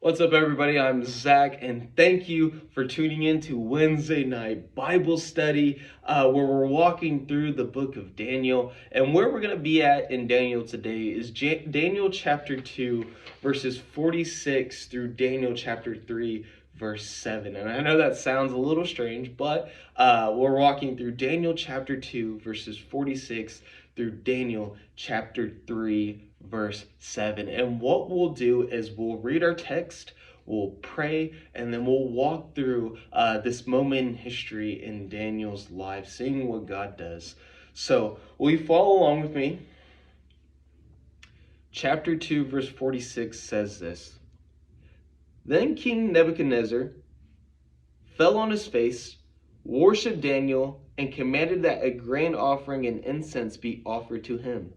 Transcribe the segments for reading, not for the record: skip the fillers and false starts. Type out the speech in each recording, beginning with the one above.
What's up, everybody? I'm Zach, and thank you for tuning in to Wednesday night Bible study, where we're walking through the book of Daniel. And where we're going to be at in Daniel today is Daniel chapter 2, verses 46 through Daniel chapter 3, verse 7. And I know that sounds a little strange, but we're walking through Daniel chapter 2, verses 46 through Daniel chapter 3, verse 7. And what we'll do is we'll read our text, we'll pray, and then we'll walk through this moment in history in Daniel's life, seeing what God does. So, will you follow along with me? Chapter 2, verse 46 says this: Then King Nebuchadnezzar fell on his face, worshipped Daniel, and commanded that a grain offering and incense be offered to him.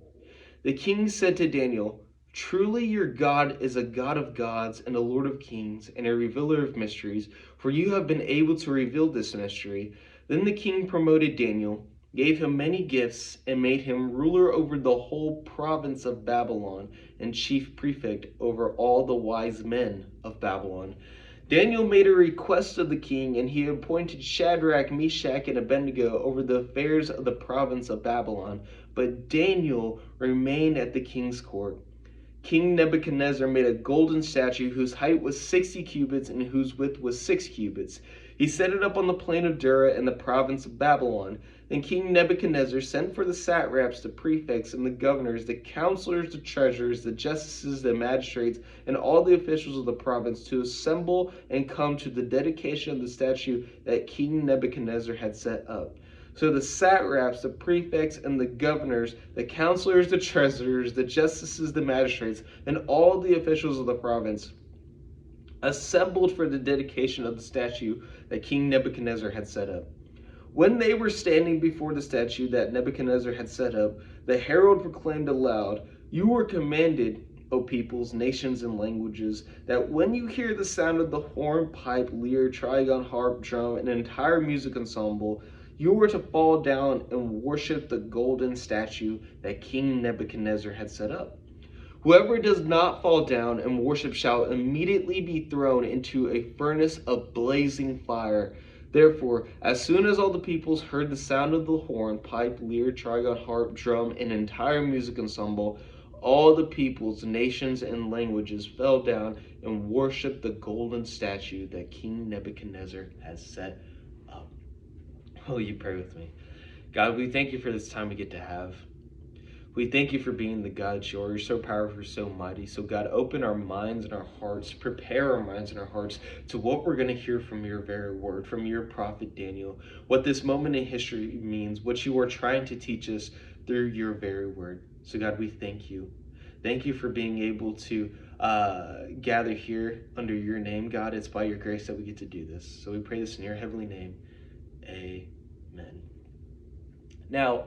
The king said to Daniel, Truly your God is a God of gods and a Lord of kings and a revealer of mysteries, for you have been able to reveal this mystery. Then the king promoted Daniel, gave him many gifts, and made him ruler over the whole province of Babylon and chief prefect over all the wise men of Babylon. Daniel made a request of the king, and he appointed Shadrach, Meshach, and Abednego over the affairs of the province of Babylon. But Daniel remained at the king's court. King Nebuchadnezzar made a golden statue whose height was 60 cubits and whose width was 6 cubits. He set it up on the plain of Dura in the province of Babylon. Then King Nebuchadnezzar sent for the satraps, the prefects, and the governors, the counselors, the treasurers, the justices, the magistrates, and all the officials of the province to assemble and come to the dedication of the statue that King Nebuchadnezzar had set up. So the satraps, the prefects, and the governors, the counselors, the treasurers, the justices, the magistrates, and all the officials of the province assembled for the dedication of the statue that King Nebuchadnezzar had set up. When they were standing before the statue that Nebuchadnezzar had set up, the herald proclaimed aloud, You are commanded, O peoples, nations, and languages, that when you hear the sound of the horn, pipe, lyre, trigon, harp, drum, and an entire music ensemble, you are to fall down and worship the golden statue that King Nebuchadnezzar had set up. Whoever does not fall down and worship shall immediately be thrown into a furnace of blazing fire. Therefore, as soon as all the peoples heard the sound of the horn, pipe, lyre, trigon, harp, drum, and entire music ensemble, all the peoples, nations, and languages fell down and worshiped the golden statue that King Nebuchadnezzar has set up. Will you pray with me? God, we thank you for this time we get to have. We thank you for being the God you are. You're so powerful, so mighty. So God, open our minds and our hearts, prepare our minds and our hearts to what we're going to hear from your very word, from your prophet Daniel, what this moment in history means, what you are trying to teach us through your very word. So God, we thank you. Thank you for being able to gather here under your name, God. It's by your grace that we get to do this. So we pray this in your heavenly name. Amen. Now,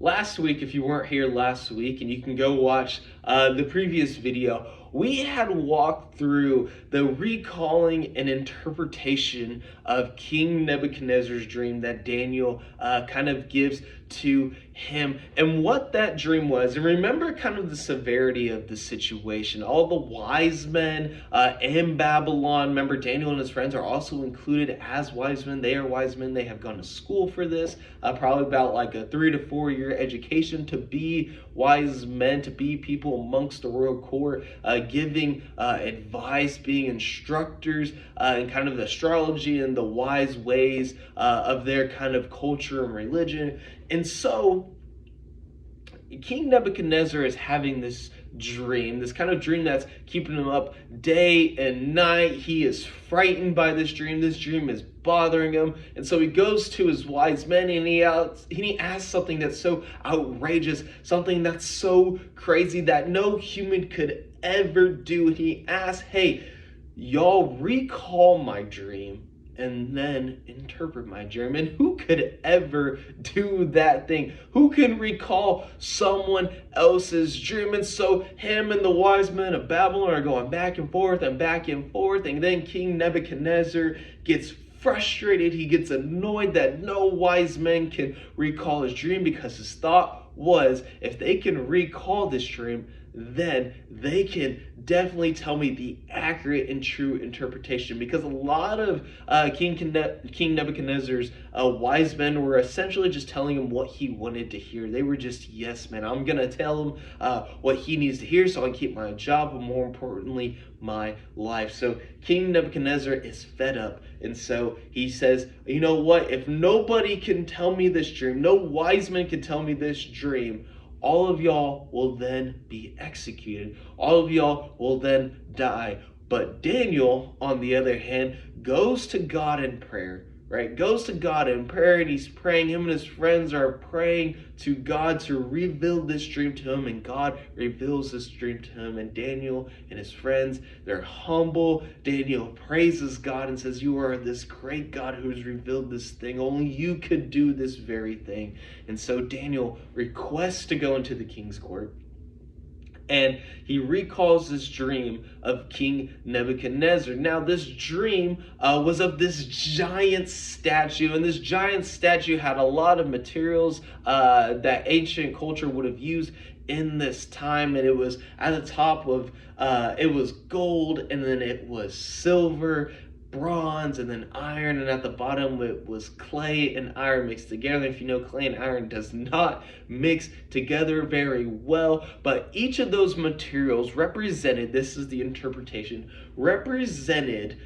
last week, if you weren't here last week, and you can go watch the previous video, we had walked through the recalling and interpretation of King Nebuchadnezzar's dream that Daniel kind of gives to him and what that dream was. And remember kind of the severity of the situation. All the wise men in Babylon, remember Daniel and his friends are also included as wise men. They are wise men. They have gone to school for this, probably about like a 3 to 4 year education to be wise men, to be people amongst the royal court, giving advice, being instructors in kind of the astrology and the wise ways of their kind of culture and religion. And so King Nebuchadnezzar is having this dream, this kind of dream that's keeping him up day and night. He is frightened by this dream. This dream is bothering him. And so he goes to his wise men and he asks something that's so outrageous, something that's so crazy that no human could ever do. And he asks, hey, y'all recall my dream and then interpret my dream. And who could ever do that thing? Who can recall someone else's dream? And so him and the wise men of Babylon are going back and forth and back and forth. And then King Nebuchadnezzar gets frustrated. He gets annoyed that no wise men can recall his dream, because his thought was, if they can recall this dream, then they can definitely tell me the accurate and true interpretation. Because a lot of King Nebuchadnezzar's wise men were essentially just telling him what he wanted to hear. They were just, yes, man, I'm going to tell him what he needs to hear so I can keep my job, but more importantly, my life. So King Nebuchadnezzar is fed up. And so he says, you know what? If nobody can tell me this dream, no wise man can tell me this dream, all of y'all will then be executed. All of y'all will then die. But Daniel, on the other hand, goes to God in prayer, right? Goes to God in prayer, and he's praying. Him and his friends are praying to God to reveal this dream to him, and God reveals this dream to him. And Daniel and his friends, they're humble. Daniel praises God and says, you are this great God who has revealed this thing. Only you could do this very thing. And so Daniel requests to go into the king's court. And he recalls this dream of King Nebuchadnezzar. Now, this dream was of this giant statue, and this giant statue had a lot of materials that ancient culture would have used in this time, and it was at the top of it was gold, and then it was silver, bronze, and then iron, and at the bottom it was clay and iron mixed together. If you know, clay and iron does not mix together very well, but each of those materials represented, this is the interpretation, represented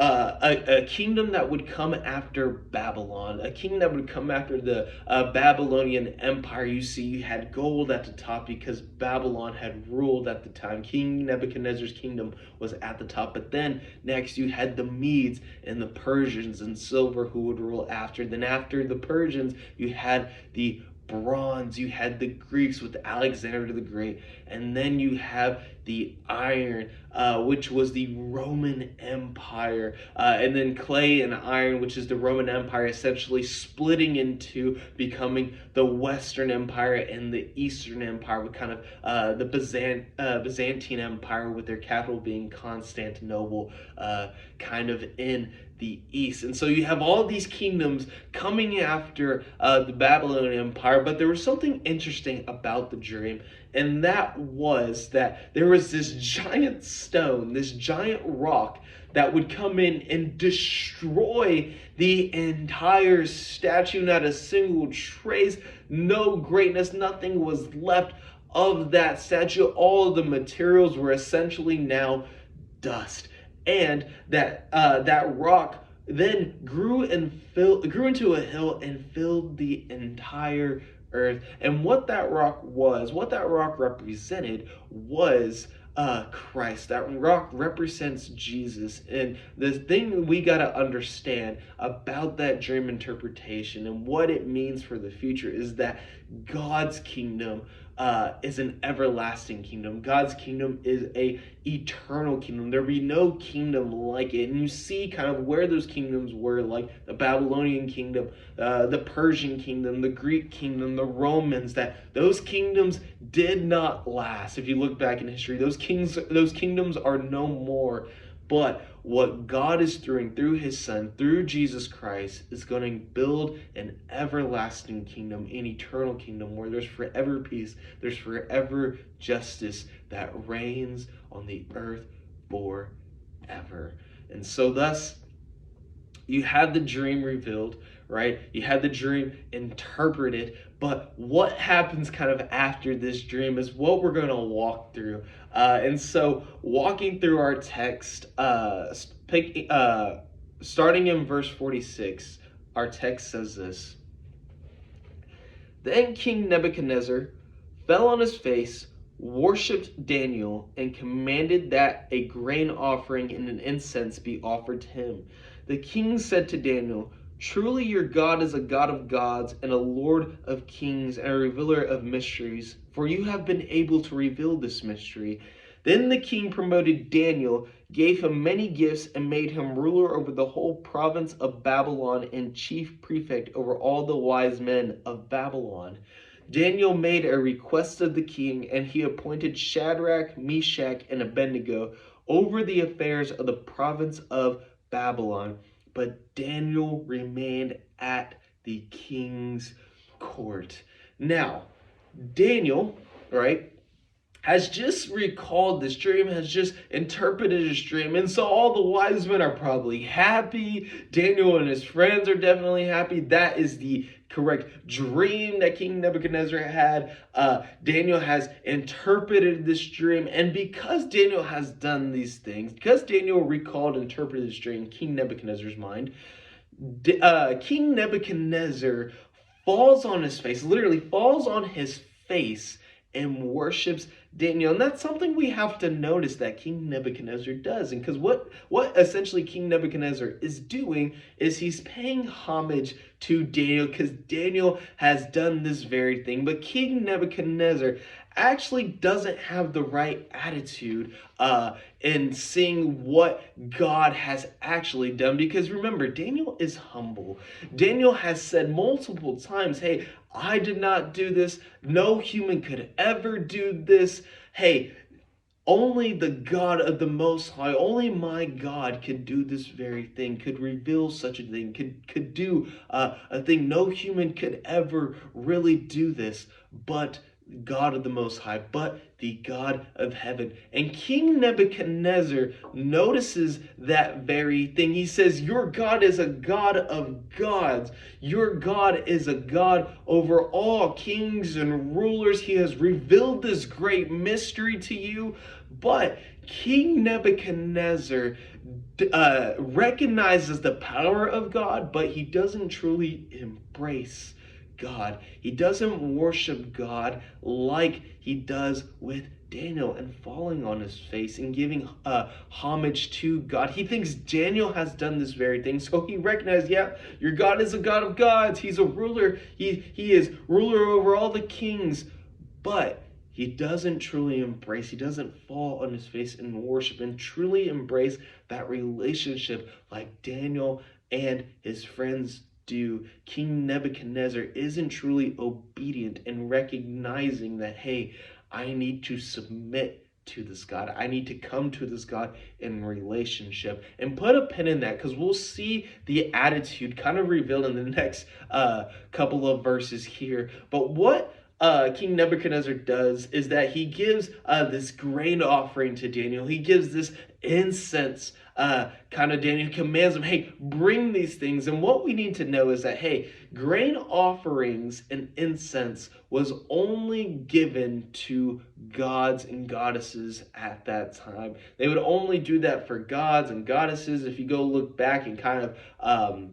a kingdom that would come after Babylon, a kingdom that would come after the Babylonian Empire. You see, you had gold at the top because Babylon had ruled at the time. King Nebuchadnezzar's kingdom was at the top. But then next you had the Medes and the Persians and silver who would rule after. Then after the Persians, you had the bronze, you had the Greeks with Alexander the Great, and then you have the iron, which was the Roman Empire, and then clay and iron, which is the Roman Empire, essentially splitting into becoming the Western Empire and the Eastern Empire, with kind of the Byzantine Empire, with their capital being Constantinople, kind of in the east. And so you have all these kingdoms coming after the Babylonian Empire. But there was something interesting about the dream, and that was that there was this giant stone, this giant rock that would come in and destroy the entire statue. Not a single trace, no greatness, nothing was left of that statue. All of the materials were essentially now dust. And that rock then grew into a hill and filled the entire earth. And what that rock represented was Christ. That rock represents Jesus. And the thing we got to understand about that dream interpretation and what it means for the future is that God's kingdom is an everlasting kingdom. God's kingdom is a eternal kingdom. There'll be no kingdom like it. And you see kind of where those kingdoms were, like the Babylonian kingdom, the Persian kingdom, the Greek kingdom, the Romans, that those kingdoms did not last. If you look back in history, those kingdoms are no more. But what God is doing through his son, through Jesus Christ, is going to build an everlasting kingdom, an eternal kingdom where there's forever peace, there's forever justice that reigns on the earth forever. And so thus, you had the dream revealed, right? You had the dream interpreted, but what happens kind of after this dream is what we're going to walk through. And so walking through our text, starting in verse 46, our text says this: Then King Nebuchadnezzar fell on his face, worshipped Daniel, and commanded that a grain offering and an incense be offered to him. The king said to Daniel, Truly your God is a God of gods and a Lord of kings and a revealer of mysteries, for you have been able to reveal this mystery. Then the king promoted Daniel, gave him many gifts, and made him ruler over the whole province of Babylon and chief prefect over all the wise men of Babylon. Daniel made a request of the king, and he appointed Shadrach, Meshach, and Abednego over the affairs of the province of Babylon. But Daniel remained at the king's court. Now, Daniel, right, has just recalled this dream, has just interpreted his dream. And so all the wise men are probably happy. Daniel and his friends are definitely happy. That is the correct dream that King Nebuchadnezzar had. Daniel has interpreted this dream. And because Daniel has done these things, because Daniel recalled and interpreted this dream in King Nebuchadnezzar's mind, King Nebuchadnezzar falls on his face, literally falls on his face and worships Daniel. And that's something we have to notice that King Nebuchadnezzar does. And because what essentially King Nebuchadnezzar is doing is he's paying homage to Daniel because Daniel has done this very thing. But King Nebuchadnezzar actually doesn't have the right attitude in seeing what God has actually done. Because remember, Daniel is humble. Daniel has said multiple times, hey, I did not do this. No human could ever do this. Hey, only the God of the Most High, only my God could do this very thing, could reveal such a thing, could do a thing. No human could ever really do this, but God of the Most High, but the God of heaven. And King Nebuchadnezzar notices that very thing. He says, your God is a God of gods. Your God is a God over all kings and rulers. He has revealed this great mystery to you. But King Nebuchadnezzar recognizes the power of God, but he doesn't truly embrace God. He doesn't worship God like he does with Daniel and falling on his face and giving homage to God. He thinks Daniel has done this very thing, so he recognizes, yeah, your God is a God of gods. He's a ruler. He is ruler over all the kings, but he doesn't truly embrace, he doesn't fall on his face and worship and truly embrace that relationship like Daniel and his friends do. King Nebuchadnezzar isn't truly obedient in recognizing that, hey, I need to submit to this God. I need to come to this God in relationship. And put a pin in that because we'll see the attitude kind of revealed in the next couple of verses here. But what King Nebuchadnezzar does is that he gives this grain offering to Daniel. He gives this incense kind of. Daniel commands him, hey, bring these things. And what we need to know is that, hey, grain offerings and incense was only given to gods and goddesses at that time. They would only do that for gods and goddesses. If you go look back and kind of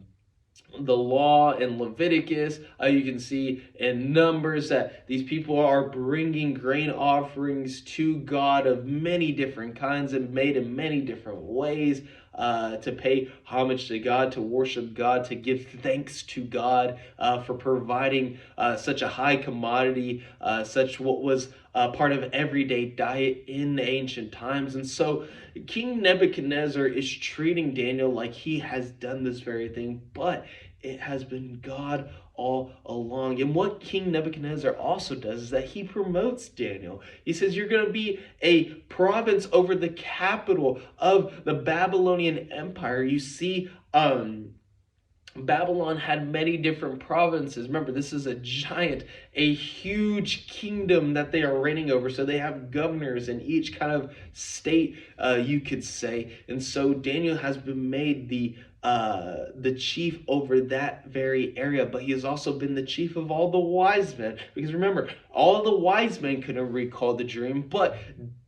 the law in Leviticus, you can see in Numbers that these people are bringing grain offerings to God of many different kinds and made in many different ways to pay homage to God, to worship God, to give thanks to God for providing such a high commodity, such what was part of everyday diet in the ancient times. And so King Nebuchadnezzar is treating Daniel like he has done this very thing, but it has been God all along. And what King Nebuchadnezzar also does is that he promotes Daniel. He says, you're going to be a province over the capital of the Babylonian Empire. You see, Babylon had many different provinces. Remember, this is a giant, a huge kingdom that they are reigning over. So they have governors in each kind of state, you could say. And so Daniel has been made the chief over that very area, but he has also been the chief of all the wise men. Because remember, all the wise men couldn't recall the dream, but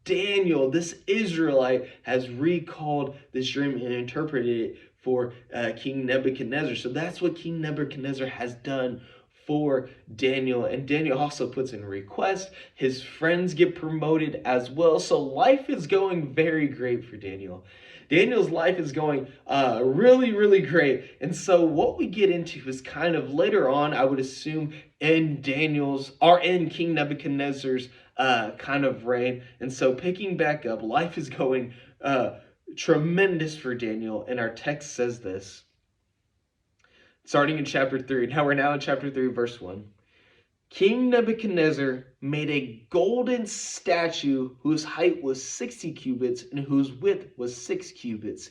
Daniel, this Israelite, has recalled this dream and interpreted it for King Nebuchadnezzar. So that's what King Nebuchadnezzar has done for Daniel. And Daniel also puts in a request. His friends get promoted as well. So life is going very great for Daniel. Daniel's life is going really, really great. And so what we get into is kind of later on, I would assume, in King Nebuchadnezzar's kind of reign. And so picking back up, life is going tremendous for Daniel. And our text says this, starting in chapter 3. Now we're now in chapter 3, verse 1. King Nebuchadnezzar made a golden statue whose height was 60 cubits and whose width was 6 cubits.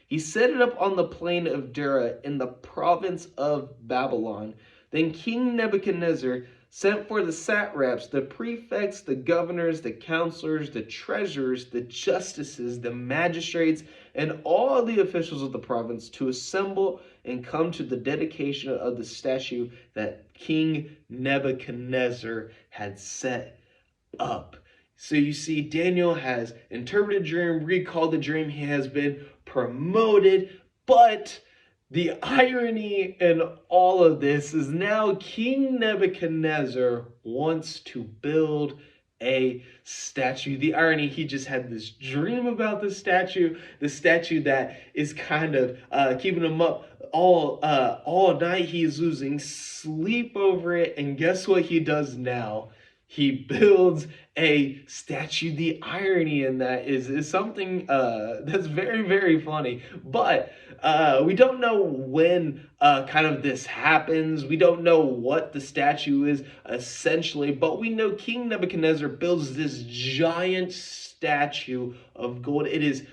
He set it up on the plain of Dura in the province of Babylon. Then King Nebuchadnezzar sent for the satraps, the prefects, the governors, the counselors, the treasurers, the justices, the magistrates, and all the officials of the province to assemble and come to the dedication of the statue that King Nebuchadnezzar had set up. So you see, Daniel has interpreted the dream, recalled the dream, he has been promoted, but the irony in all of this is now King Nebuchadnezzar wants to build a statue. The irony, he just had this dream about the statue that is kind of keeping him up all night. He is losing sleep over it, and guess what he does now? He builds a statue. The irony in that is something that's very, very funny. But we don't know when kind of this happens. We don't know what the statue is essentially, but we know King Nebuchadnezzar builds this giant statue of gold. It is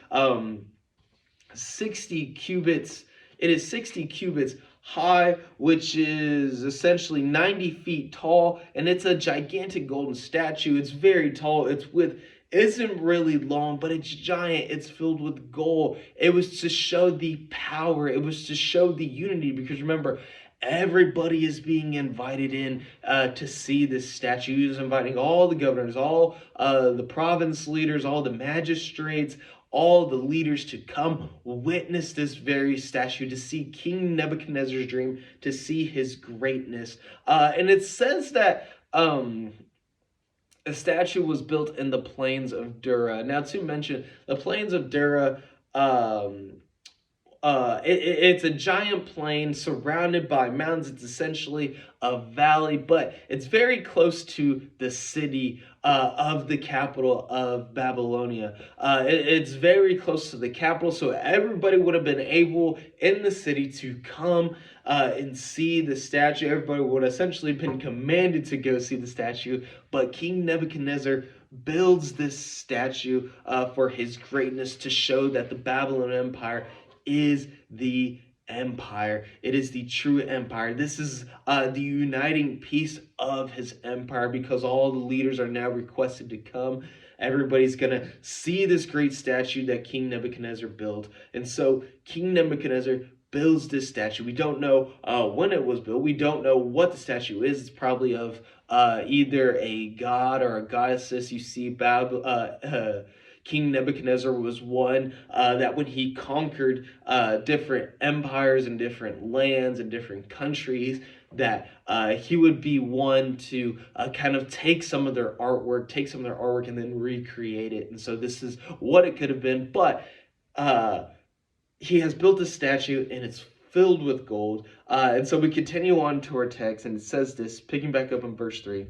60 cubits. It is 60 cubits high, which is essentially 90 feet tall, and it's a gigantic golden statue. It's very tall. Its width isn't really long, but it's giant. It's filled with gold. It was to show the power. It was to show the unity, because remember, everybody is being invited in to see this statue. He was inviting all the governors, all the province leaders, all the magistrates, all the leaders to come witness this very statue, to see King Nebuchadnezzar's dream, to see his greatness. And it says that a statue was built in the plains of Dura. Now, to mention, the plains of Dura, it's a giant plain surrounded by mountains. It's essentially a valley, but it's very close to the city of the capital of Babylonia. It's very close to the capital, so everybody would have been able in the city to come and see the statue. Everybody would have essentially been commanded to go see the statue, but King Nebuchadnezzar builds this statue for his greatness, to show that the Babylon Empire is the empire. It is the true empire. This is the uniting piece of his empire, because all the leaders are now requested to come. Everybody's going to see this great statue that King Nebuchadnezzar built. And so King Nebuchadnezzar builds this statue. We don't know when it was built. We don't know what the statue is. It's probably of either a god or a goddess. You see, King Nebuchadnezzar was one that when he conquered different empires and different lands and different countries, that he would be one to kind of take some of their artwork and then recreate it. And so this is what it could have been. But he has built a statue, and it's filled with gold. And so we continue on to our text, and it says this, picking back up in verse 3.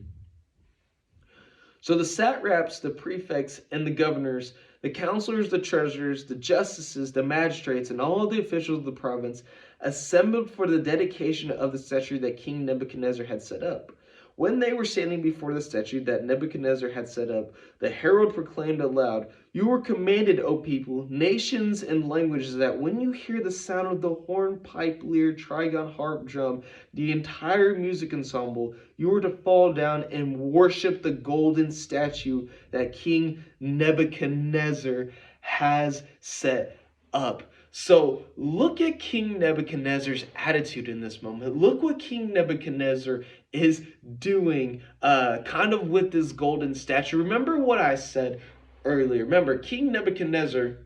So the satraps, the prefects, and the governors, the counselors, the treasurers, the justices, the magistrates, and all the officials of the province assembled for the dedication of the statue that King Nebuchadnezzar had set up. When they were standing before the statue that Nebuchadnezzar had set up, the herald proclaimed aloud, "You were commanded, O people, nations, and languages, that when you hear the sound of the horn, pipe, lyre, trigon, harp, drum, the entire music ensemble, you are to fall down and worship the golden statue that King Nebuchadnezzar has set up." So look at King Nebuchadnezzar's attitude in this moment. Look what King Nebuchadnezzar is doing kind of with this golden statue. Remember what I said earlier. Remember, King Nebuchadnezzar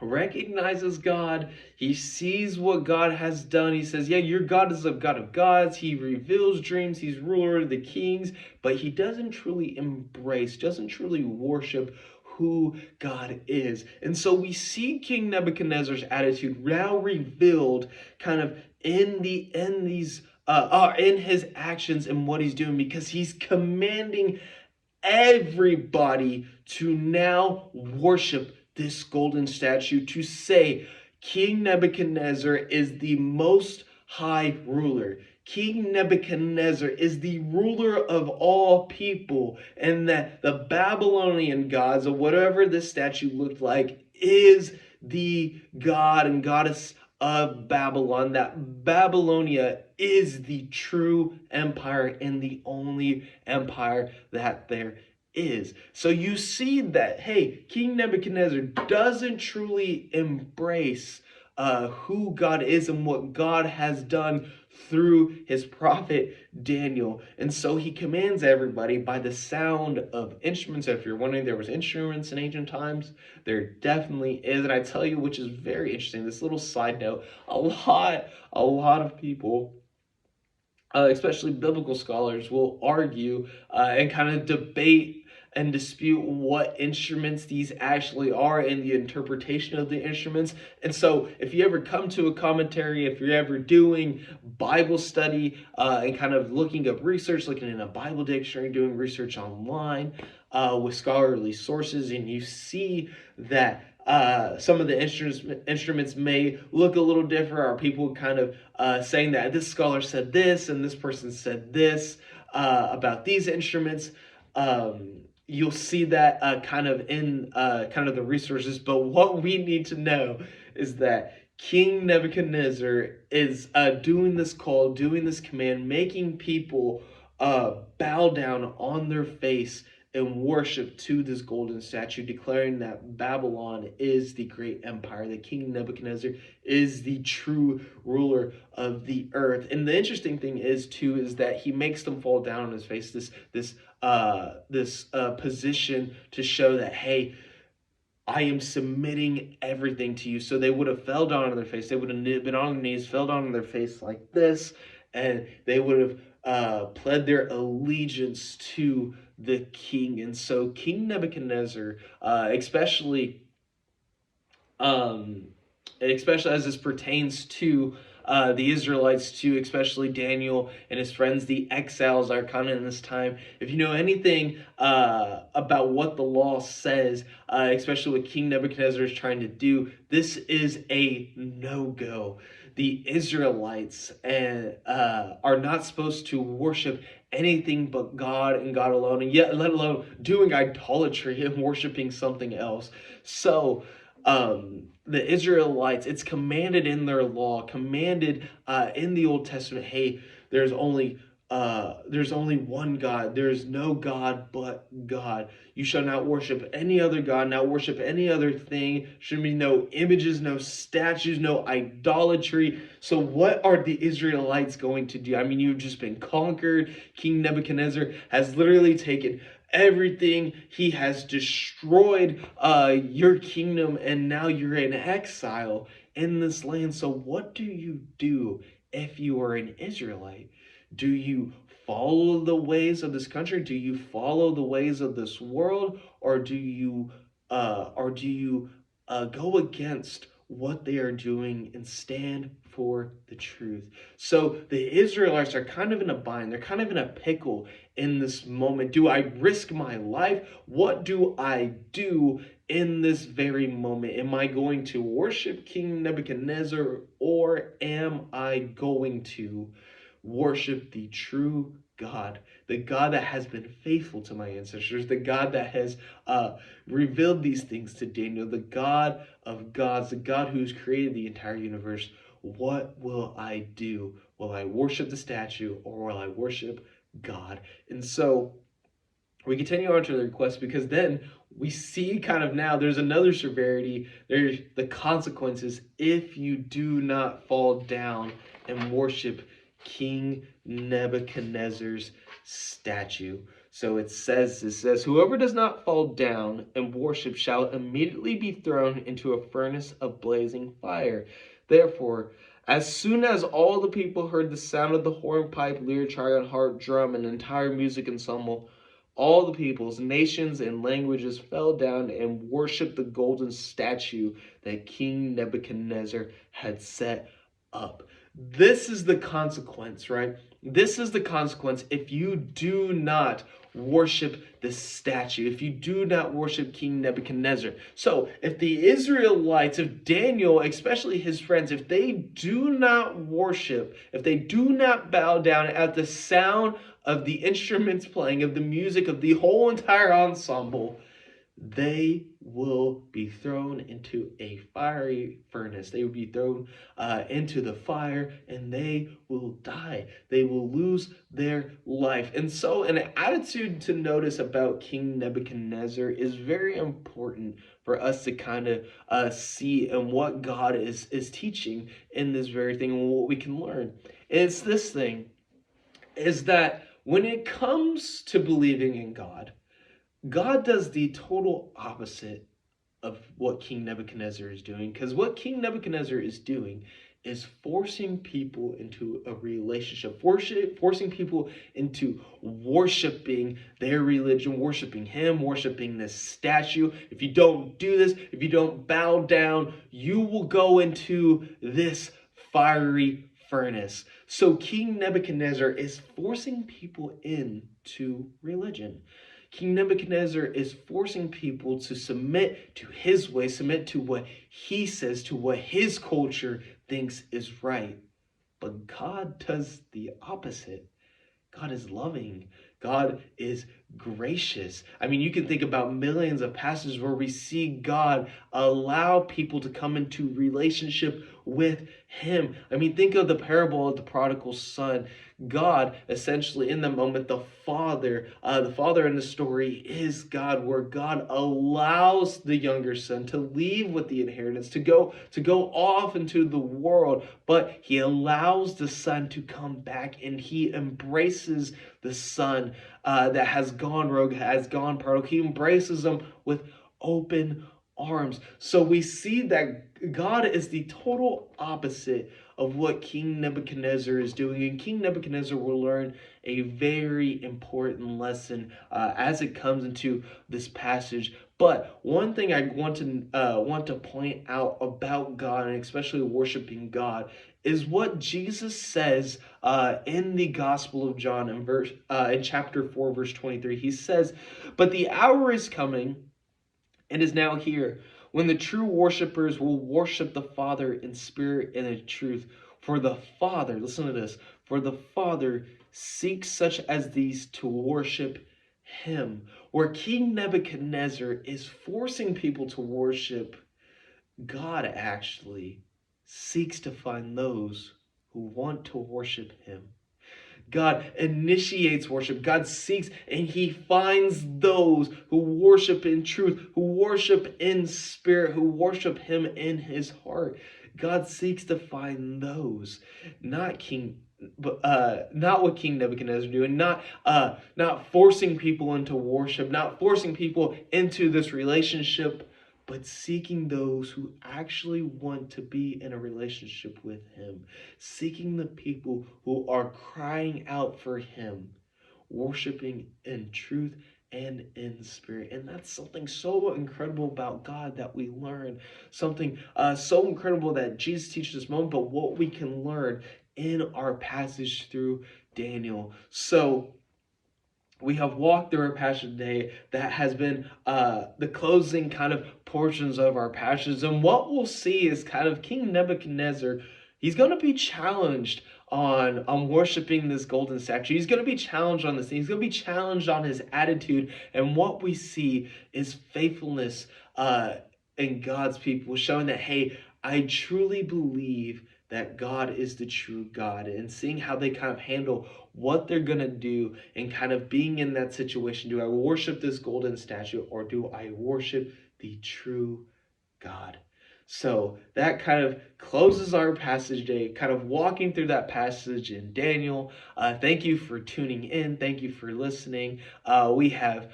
recognizes God. He sees what God has done. He says, yeah, your God is a God of gods. He reveals dreams. He's ruler of the kings, but he doesn't truly embrace, doesn't truly worship who God is. And so we see King Nebuchadnezzar's attitude now revealed kind of in his actions and what he's doing, because he's commanding everybody to now worship this golden statue, to say King Nebuchadnezzar is the most high ruler. King Nebuchadnezzar is the ruler of all people, and that the Babylonian gods, or whatever this statue looked like, is the god and goddess of Babylon, that Babylonia is the true empire and the only empire that there is. So you see that, hey, King Nebuchadnezzar doesn't truly embrace who God is and what God has done through his prophet Daniel. And so he commands everybody by the sound of instruments. If you're wondering, there was instruments in ancient times, there definitely is. And I tell you, which is very interesting, this little side note, a lot of people, especially biblical scholars, will argue and kind of debate and dispute what instruments these actually are and the interpretation of the instruments. And so if you ever come to a commentary, if you're ever doing Bible study and kind of looking up research, looking in a Bible dictionary, doing research online with scholarly sources, and you see that some of the instruments may look a little different, or people kind of saying that this scholar said this and this person said this about these instruments. You'll see that kind of in kind of the resources. But what we need to know is that King Nebuchadnezzar is doing this call, doing this command, making people bow down on their face and worship to this golden statue, declaring that Babylon is the great empire, that King Nebuchadnezzar is the true ruler of the earth. And the interesting thing is too is that he makes them fall down on his face, this position to show that, hey, I am submitting everything to you. So they would have fell down on their face. They would have been on their knees, fell down on their face like this, and they would have pled their allegiance to the king. And so King Nebuchadnezzar, especially as this pertains to the Israelites too, especially Daniel and his friends, the exiles are kind of in this time. If you know anything about what the law says, especially what King Nebuchadnezzar is trying to do, this is a no-go. The Israelites are not supposed to worship anything but God and God alone, and yet let alone doing idolatry and worshiping something else. So the Israelites, it's commanded in their law, commanded in the Old Testament, hey, there's only one God. There's no God but God. You shall not worship any other God, not worship any other thing. Should be no images, no statues, no idolatry. So what are the Israelites going to do? I mean, you've just been conquered. King Nebuchadnezzar has literally taken everything. He has destroyed your kingdom, and now you're in exile in this land. So what do you do if you are an Israelite? Do you follow the ways of this country? Do you follow the ways of this world? Or do you go against what they are doing and stand for the truth? So the Israelites are kind of in a bind. They're kind of in a pickle in this moment. Do I risk my life? What do I do in this very moment? Am I going to worship King Nebuchadnezzar, or am I going to worship the true God, the God that has been faithful to my ancestors, the God that has revealed these things to Daniel, the God of gods, the God who's created the entire universe? What will I do? Will I worship the statue, or will I worship God? And so we continue on to the request, because then we see kind of now there's another severity. There's the consequences if you do not fall down and worship King Nebuchadnezzar's statue. So it says, whoever does not fall down and worship shall immediately be thrown into a furnace of blazing fire. Therefore, as soon as all the people heard the sound of the hornpipe, lyre, trigon, harp, drum, and entire music ensemble, all the peoples, nations, and languages fell down and worshipped the golden statue that King Nebuchadnezzar had set up. This is the consequence, right? This is the consequence if you do not worship the statue, if you do not worship King Nebuchadnezzar. So if the Israelites, if Daniel, especially his friends, if they do not worship, if they do not bow down at the sound of the instruments playing, of the music, of the whole entire ensemble, they will be thrown into a fiery furnace. They will be thrown into the fire, and they will die. They will lose their life. And so, an attitude to notice about King Nebuchadnezzar is very important for us to kind of see and what God is teaching in this very thing and what we can learn. It's this thing is that when it comes to believing in God, God does the total opposite of what King Nebuchadnezzar is doing. Because what King Nebuchadnezzar is doing is forcing people into a relationship, forcing people into worshiping their religion, worshiping him, worshiping this statue. If you don't do this, if you don't bow down, you will go into this fiery furnace. So King Nebuchadnezzar is forcing people into religion. King Nebuchadnezzar is forcing people to submit to his way, submit to what he says, to what his culture thinks is right. But God does the opposite. God is loving. God is gracious. I mean, you can think about millions of passages where we see God allow people to come into relationship with him. I mean, think of the parable of the prodigal son. God, essentially, in the moment, the father in the story is God, where God allows the younger son to leave with the inheritance, to go off into the world, but he allows the son to come back, and he embraces the son that has gone rogue, has gone prodigal. He embraces them with open arms. So we see that God is the total opposite of what King Nebuchadnezzar is doing. And King Nebuchadnezzar will learn a very important lesson as it comes into this passage. But one thing I want to point out about God, and especially worshiping God, is what Jesus says in the Gospel of John in chapter 4, verse 23. He says, "But the hour is coming, and is now here, when the true worshipers will worship the Father in spirit and in truth. For the Father," listen to this, "for the Father seeks such as these to worship him." Where King Nebuchadnezzar is forcing people to worship, God actually seeks to find those who want to worship him. God initiates worship. God seeks and he finds those who worship in truth, who worship in spirit, who worship him in his heart. God seeks to find those, not not what King Nebuchadnezzar doing, not forcing people into worship, not forcing people into this relationship, but seeking those who actually want to be in a relationship with him, seeking the people who are crying out for him, worshiping in truth and in spirit. And that's something so incredible about God that we learn, something so incredible that Jesus teaches us moment, but what we can learn in our passage through Daniel. So we have walked through our passage today that has been the closing kind of portions of our passage. And what we'll see is kind of King Nebuchadnezzar, he's going to be challenged on worshiping this golden statue. He's going to be challenged on this thing. He's going to be challenged on his attitude. And what we see is faithfulness in God's people, showing that, hey, I truly believe that God is the true God, and seeing how they kind of handle what they're going to do and kind of being in that situation. Do I worship this golden statue, or do I worship the true God? So that kind of closes our passage day, kind of walking through that passage in Daniel. Thank you for tuning in. Thank you for listening. We have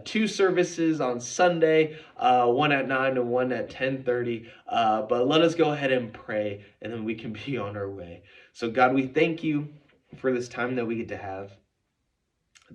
two services on Sunday, one at 9 and one at 10:30. But let us go ahead and pray, and then we can be on our way. So God, we thank you for this time that we get to have.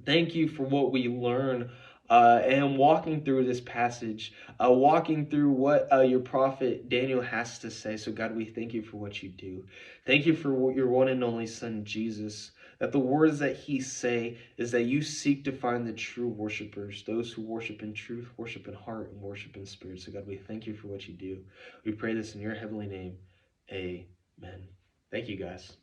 Thank you for what we learn and walking through this passage, walking through what your prophet Daniel has to say. So God, we thank you for what you do. Thank you for your one and only son, Jesus, that the words that he say is that you seek to find the true worshipers, those who worship in truth, worship in heart, and worship in spirit. So God, we thank you for what you do. We pray this in your heavenly name. Amen. Thank you, guys.